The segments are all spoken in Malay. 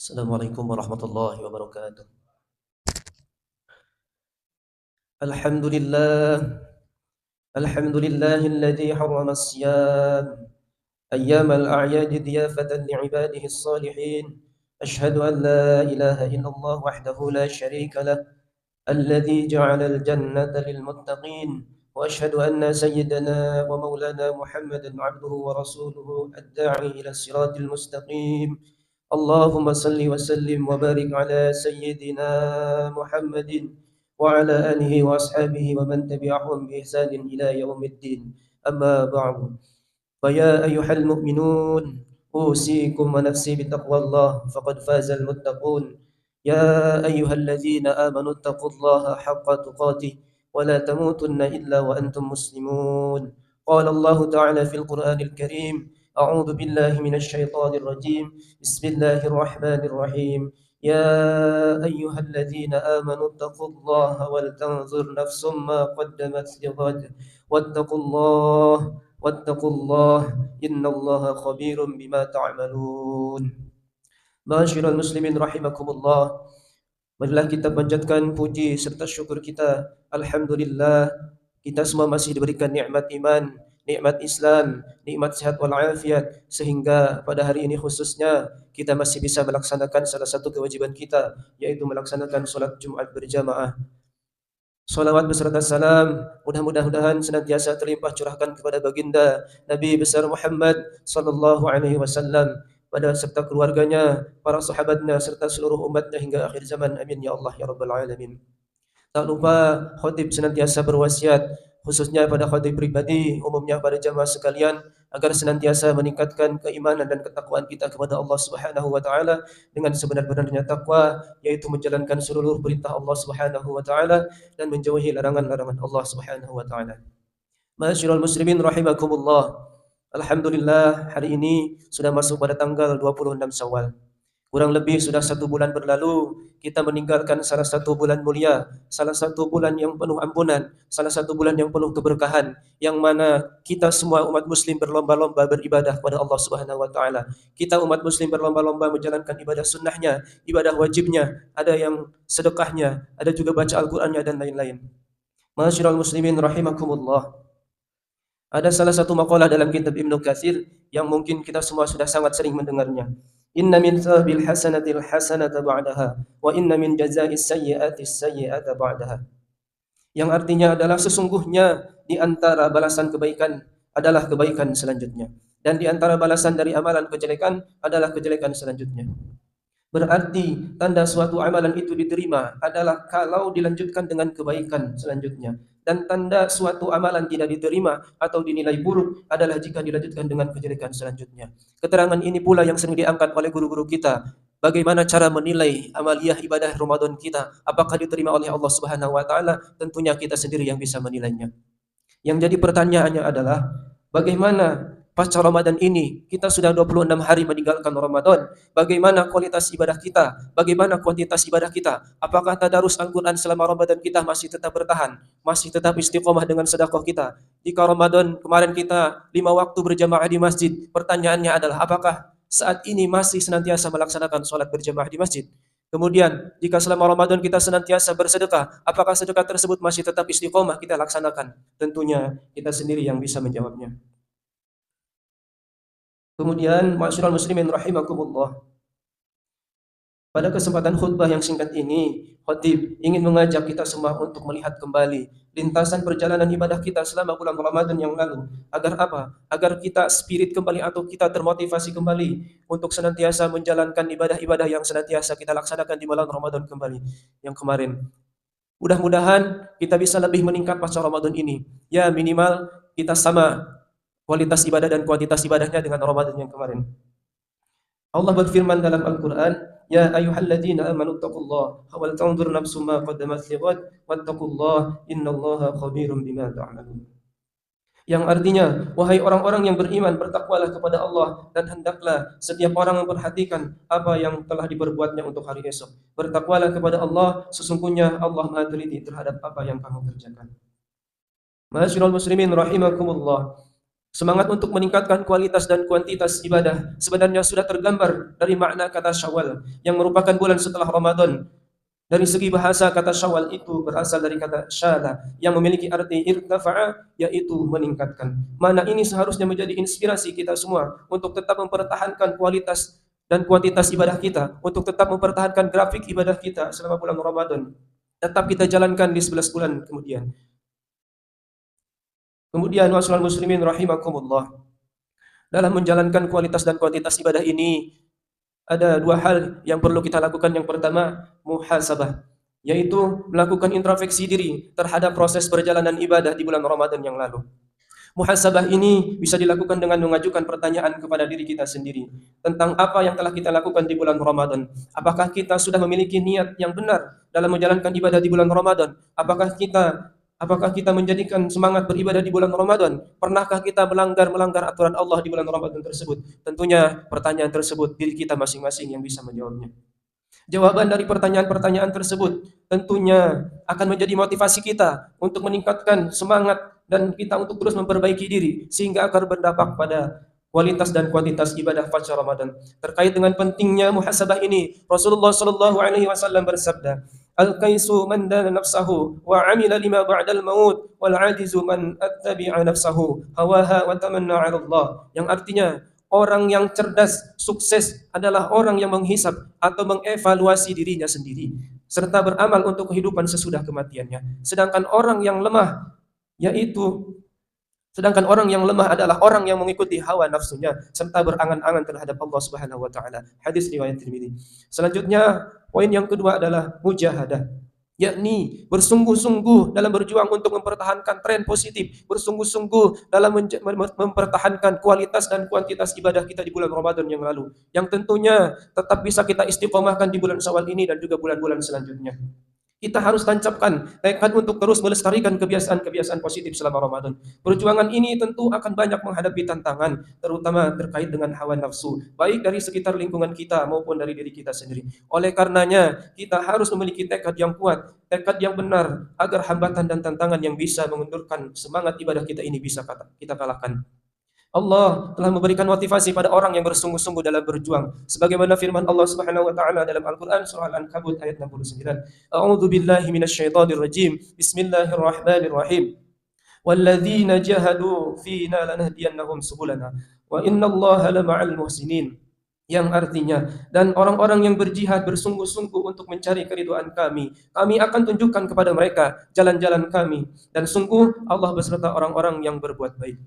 Assalamualaikum warahmatullahi wabarakatuh. Alhamdulillah, alladzi harrama as-siyam أيام الأعياد ضيافة لعباده الصالحين أشهد أن لا إله إلا الله وحده لا شريك له الذي جعل الجنة للمتقين وأشهد أن سيدنا ومولانا محمدا عبده ورسوله الداعي إلى الصراط المستقيم اللهم صل وسلم وبارك على سيدنا محمد وعلى آله وأصحابه ومن تبعهم بإحسان إلى يوم الدين أما بعد فيا أيها المؤمنون أوصيكم ونفسي بتقوى الله فقد فاز المتقون يا أيها الذين آمنوا اتقوا الله حق تقاته ولا تموتن إلا وأنتم مسلمون قال الله تعالى في القرآن الكريم أعوذ بالله من الشيطان الرجيم بسم الله الرحمن الرحيم يا أيها الذين آمنوا اتقوا الله ولتنظر نفس ما قدمت لغد واتقوا الله إن الله خبير بما تعملون. Ma'asyiral muslimin rahimakumullah. Marilah kita panjatkan puji serta syukur kita. Alhamdulillah, kita semua masih diberikan nikmat iman, nikmat Islam, nikmat sehat wal afiat, sehingga pada hari ini khususnya kita masih bisa melaksanakan salah satu kewajiban kita, yaitu melaksanakan salat Jumat berjamaah. Salawat beserta salam mudah-mudahan senantiasa terlimpah curahkan kepada baginda Nabi besar Muhammad sallallahu alaihi wasallam, pada serta keluarganya, para sahabatnya serta seluruh umatnya hingga akhir zaman. Amin ya Allah ya rabbal alamin. Tak lupa khatib senantiasa berwasiat, khususnya pada khatib pribadi, umumnya pada jamaah sekalian, agar senantiasa meningkatkan keimanan dan ketakwaan kita kepada Allah Subhanahu wa taala dengan sebenar-benarnya takwa, yaitu menjalankan seluruh perintah Allah Subhanahu wa taala dan menjauhi larangan-larangan Allah Subhanahu wa taala. Ma'asyiral muslimin rahimakumullah. Alhamdulillah, hari ini sudah masuk pada tanggal 26 Syawal. Kurang lebih sudah 1 bulan berlalu, kita meninggalkan salah satu bulan mulia, salah satu bulan yang penuh ampunan, salah satu bulan yang penuh keberkahan, yang mana kita semua umat muslim berlomba-lomba beribadah kepada Allah Subhanahu wa taala. Kita umat muslim berlomba-lomba menjalankan ibadah sunnahnya, ibadah wajibnya, ada yang sedekahnya, ada juga baca Al-Qur'annya dan lain-lain. Ma'asyiral muslimin rahimakumullah. Ada salah satu maqalah dalam kitab Ibnu Katsir yang mungkin kita semua sudah sangat sering mendengarnya. Inna min thawabil hasanatil hasanata ba'daha wa inna min jazaa'is sayyi'atis sayyi'ata ba'daha. Yang artinya adalah sesungguhnya di antara balasan kebaikan adalah kebaikan selanjutnya, dan di antara balasan dari amalan kejelekan adalah kejelekan selanjutnya. Berarti tanda suatu amalan itu diterima adalah kalau dilanjutkan dengan kebaikan selanjutnya. Dan tanda suatu amalan tidak diterima atau dinilai buruk adalah jika dilanjutkan dengan kejelekan selanjutnya. Keterangan ini pula yang sering diangkat oleh guru-guru kita. Bagaimana cara menilai amaliyah ibadah Ramadan kita? Apakah diterima oleh Allah Subhanahu wa taala? Tentunya kita sendiri yang bisa menilainya. Yang jadi pertanyaannya adalah, bagaimana pasca Ramadan ini? Kita sudah 26 hari meninggalkan Ramadan. Bagaimana kualitas ibadah kita? Bagaimana kuantitas ibadah kita? Apakah tadarus Al-Quran selama Ramadan kita masih tetap bertahan? Masih tetap istiqomah dengan sedekah kita? Jika Ramadan kemarin kita 5 waktu berjamaah di masjid, pertanyaannya adalah apakah saat ini masih senantiasa melaksanakan sholat berjamaah di masjid? Kemudian, jika selama Ramadan kita senantiasa bersedekah, apakah sedekah tersebut masih tetap istiqomah kita laksanakan? Tentunya kita sendiri yang bisa menjawabnya. Kemudian, ma'asyiral muslimin rahimakumullah. Pada kesempatan khutbah yang singkat ini, khatib ingin mengajak kita semua untuk melihat kembali lintasan perjalanan ibadah kita selama bulan Ramadan yang lalu. Agar apa? Agar kita spirit kembali atau kita termotivasi kembali untuk senantiasa menjalankan ibadah-ibadah yang senantiasa kita laksanakan di bulan Ramadan kembali yang kemarin. Mudah-mudahan kita bisa lebih meningkat pasca Ramadan ini. Ya, minimal kita sama kualitas ibadah dan kuantitas ibadahnya dengan Ramadan yang kemarin. Allah berfirman dalam Al-Quran, Ya ayyuhalladzina amanu taqullaha wal tanzur nafsum ma qaddamat lighad wattaqullaha innallaha khabirum bima ta'malun. Yang artinya, wahai orang-orang yang beriman, bertakwalah kepada Allah dan hendaklah setiap orang memperhatikan apa yang telah diperbuatnya untuk hari esok. Bertakwalah kepada Allah, sesungguhnya Allah Maha teliti terhadap apa yang kamu kerjakan. Ma'asyiral muslimin rahimakumullah. Semangat untuk meningkatkan kualitas dan kuantitas ibadah sebenarnya sudah tergambar dari makna kata Syawal yang merupakan bulan setelah Ramadan. Dari segi bahasa kata Syawal itu berasal dari kata syala yang memiliki arti irtafa'a, yaitu meningkatkan. Mana ini seharusnya menjadi inspirasi kita semua untuk tetap mempertahankan kualitas dan kuantitas ibadah kita, untuk tetap mempertahankan grafik ibadah kita selama bulan Ramadan. Tetap kita jalankan di 11 bulan kemudian. Kemudian wassalamu muslimin rahimakumullah. Dalam menjalankan kualitas dan kuantitas ibadah ini ada dua hal yang perlu kita lakukan. Yang pertama, muhasabah, yaitu melakukan introspeksi diri terhadap proses perjalanan ibadah di bulan Ramadan yang lalu. Muhasabah ini bisa dilakukan dengan mengajukan pertanyaan kepada diri kita sendiri tentang apa yang telah kita lakukan di bulan Ramadan. Apakah kita sudah memiliki niat yang benar dalam menjalankan ibadah di bulan Ramadan? Apakah kita menjadikan semangat beribadah di bulan Ramadan? Pernahkah kita melanggar aturan Allah di bulan Ramadan tersebut? Tentunya pertanyaan tersebut diri kita masing-masing yang bisa menjawabnya. Jawaban dari pertanyaan-pertanyaan tersebut tentunya akan menjadi motivasi kita untuk meningkatkan semangat dan kita untuk terus memperbaiki diri sehingga akan berdampak pada kualitas dan kuantitas ibadah pada Ramadan. Terkait dengan pentingnya muhasabah ini, Rasulullah sallallahu alaihi wasallam bersabda, "Al-qaisu man dana nafsahu wa 'amila lima ba'dal maut wal 'ajizu man attabi'a nafsahu hawaha wa tamanna 'ala Allah." Yang artinya, orang yang cerdas, sukses adalah orang yang menghisap atau mengevaluasi dirinya sendiri serta beramal untuk kehidupan sesudah kematiannya. Sedangkan orang yang lemah adalah orang yang mengikuti hawa nafsunya serta berangan-angan terhadap Allah Subhanahu wa taala. Hadis riwayat Tirmidzi. Selanjutnya, poin yang kedua adalah mujahadah, yakni bersungguh-sungguh dalam berjuang untuk mempertahankan tren positif, bersungguh-sungguh dalam mempertahankan kualitas dan kuantitas ibadah kita di bulan Ramadan yang lalu, yang tentunya tetap bisa kita istiqomahkan di bulan Syawal ini dan juga bulan-bulan selanjutnya. Kita harus tancapkan tekad untuk terus melestarikan kebiasaan-kebiasaan positif selama Ramadan. Perjuangan ini tentu akan banyak menghadapi tantangan, terutama terkait dengan hawa nafsu, baik dari sekitar lingkungan kita maupun dari diri kita sendiri. Oleh karenanya, kita harus memiliki tekad yang kuat, tekad yang benar, agar hambatan dan tantangan yang bisa mengendurkan semangat ibadah kita ini bisa kita kalahkan. Allah telah memberikan motivasi pada orang yang bersungguh-sungguh dalam berjuang. Sebagaimana firman Allah Subhanahu wa taala dalam Al-Qur'an surah Al-Ankabut ayat 69. A'udzu billahi minasyaitonir rajim. Bismillahirrahmanirrahim. Walladzina jahadu fina lanahdiyannahum subulana wa innallaha lama'al muhsinin. Yang artinya, dan orang-orang yang berjihad bersungguh-sungguh untuk mencari keridhaan kami akan tunjukkan kepada mereka jalan-jalan kami, dan sungguh Allah beserta orang-orang yang berbuat baik.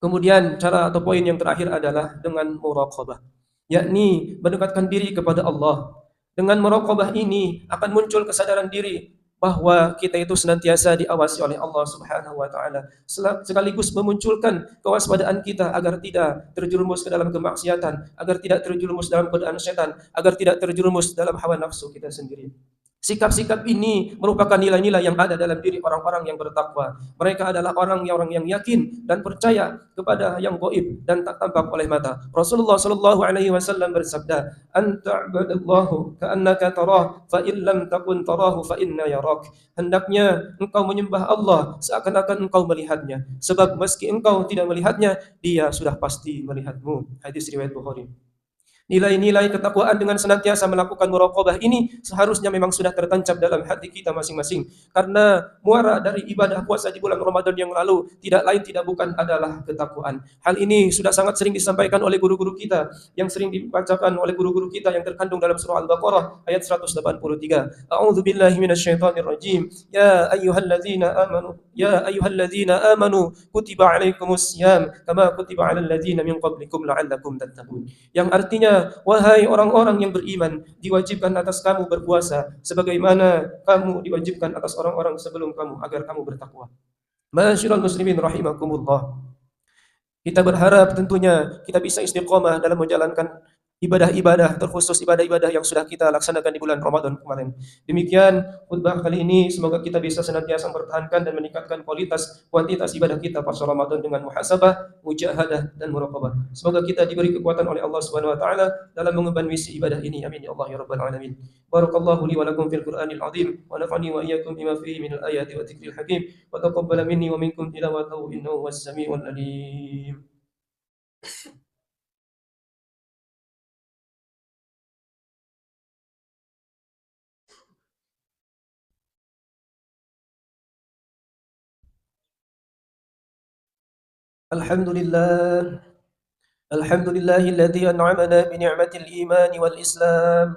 Kemudian cara atau poin yang terakhir adalah dengan muraqabah, yakni mendekatkan diri kepada Allah. Dengan muraqabah ini akan muncul kesadaran diri bahwa kita itu senantiasa diawasi oleh Allah Subhanahu wa taala, sekaligus memunculkan kewaspadaan kita agar tidak terjerumus ke dalam kemaksiatan, agar tidak terjerumus dalam godaan setan, agar tidak terjerumus dalam hawa nafsu kita sendiri. Sikap-sikap ini merupakan nilai-nilai yang ada dalam diri orang-orang yang bertakwa. Mereka adalah orang yang yakin dan percaya kepada yang gaib dan tak tampak oleh mata. Rasulullah sallallahu alaihi wasallam bersabda, "Anta 'abudallahu ka'annaka tarah, fa in lam takun tarahu fa inna yarak." Hendaknya engkau menyembah Allah seakan-akan engkau melihatnya, sebab meski engkau tidak melihatnya, Dia sudah pasti melihatmu. Hadis riwayat Bukhari. Nilai-nilai ketakwaan dengan senantiasa melakukan muraqabah ini seharusnya memang sudah tertancap dalam hati kita masing-masing. Karena muara dari ibadah puasa di bulan Ramadan yang lalu tidak lain tidak bukan adalah ketakwaan. Hal ini sudah sangat sering disampaikan oleh guru-guru kita, yang sering dibacakan oleh guru-guru kita yang terkandung dalam surah Al-Baqarah ayat 183. A'udzu billahi minasyaitonir rajim. Ya ayyuhalladzina amanu kutiba alaikumusiyam kama kutiba alal ladzina min qablikum la'allakum tattaqun. Yang artinya, wahai orang-orang yang beriman, diwajibkan atas kamu berpuasa sebagaimana kamu diwajibkan atas orang-orang sebelum kamu agar kamu bertakwa. Ma'asyiral muslimin rahimakumullah. Kita berharap tentunya kita bisa istiqomah dalam menjalankan ibadah-ibadah, terkhusus ibadah-ibadah yang sudah kita laksanakan di bulan Ramadan kemarin. Demikian khutbah kali ini, semoga kita bisa senantiasa mempertahankan dan meningkatkan kualitas kuantitas ibadah kita pasca Ramadan dengan muhasabah, mujahadah dan muraqabah. Semoga kita diberi kekuatan oleh Allah Subhanahu wa taala dalam mengemban misi ibadah ini. Amin ya Allah ya rabbal alamin. Barakallahu li wa lakum fil Qur'anil azim wa nafa'ani wa iyyakum bima fihi minal ayati wa dzikril hakim wa taqabbala minni wa minkum tilawatahu innahu was samiul alim. Alhamdulillah. الحمد لله الذي أنعمنا بنعمة الإيمان والإسلام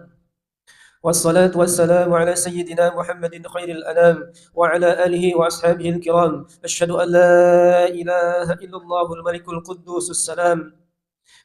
والصلاة والسلام على سيدنا محمد خير الأنام وعلى آله وأصحابه الكرام أشهد أن لا إله إلا الله الملك القدوس السلام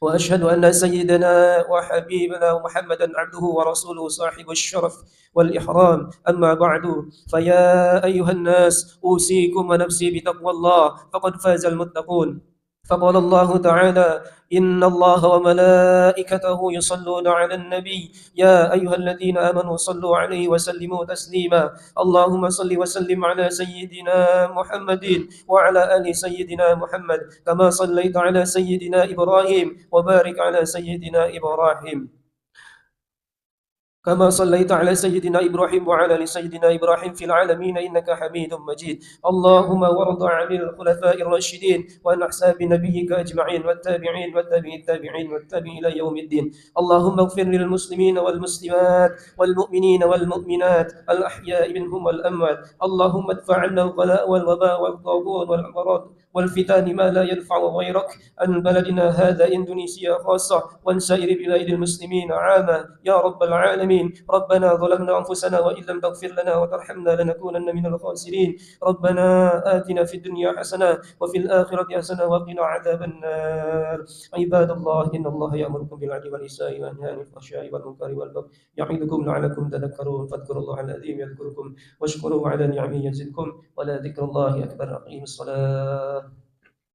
وأشهد أن سيدنا وحبيبنا محمدا عبده ورسوله صاحب الشرف والإحرام أما بعد فيا أيها الناس أوصيكم ونفسي بتقوى الله فقد فاز المتقون فقال الله تعالى إن الله وملائكته يصلون على النبي يا أيها الذين آمنوا صلوا عليه وسلموا تسليما اللهم صل وسلم على سيدنا محمد وعلى آل سيدنا محمد كما صليت على سيدنا إبراهيم وبارك على سيدنا إبراهيم كما صليت على سيدنا إبراهيم وعلى آل سيدنا إبراهيم في العالمين إنك حميد مجيد اللهم وارض عن الخلفاء الراشدين وعن أصحاب نبيك أجمعين والتابعين والتابعين التابعين والتابعين إلى يوم الدين اللهم اغفر للمسلمين والمسلمات والمؤمنين والمؤمنات الأحياء منهم والأموات اللهم ادفع عنا الغلاء والوباء والطاغوت والأمراض والفتن ما لا ينفع غيرك عن بلدنا هذا إندونيسيا خاصة وعن سائر بلاد المسلمين عامة يا رب العالمين ربنا ظلمنا أنفسنا وإن لم تغفر لنا وترحمنا لنكونن من الخاسرين ربنا آتنا في الدنيا حسنة وفي الآخرة حسنة وقنا عذاب النار عباد الله إن الله يأمركم بالعدل والإحسان وينهى عن الفحشاء والمنكر والبغي يعظكم لعلكم تذكرون فاذكروا الله العظيم يذكركم واشكروه على نعمه يزدكم ولذكر الله أكبر أقيموا الصلاة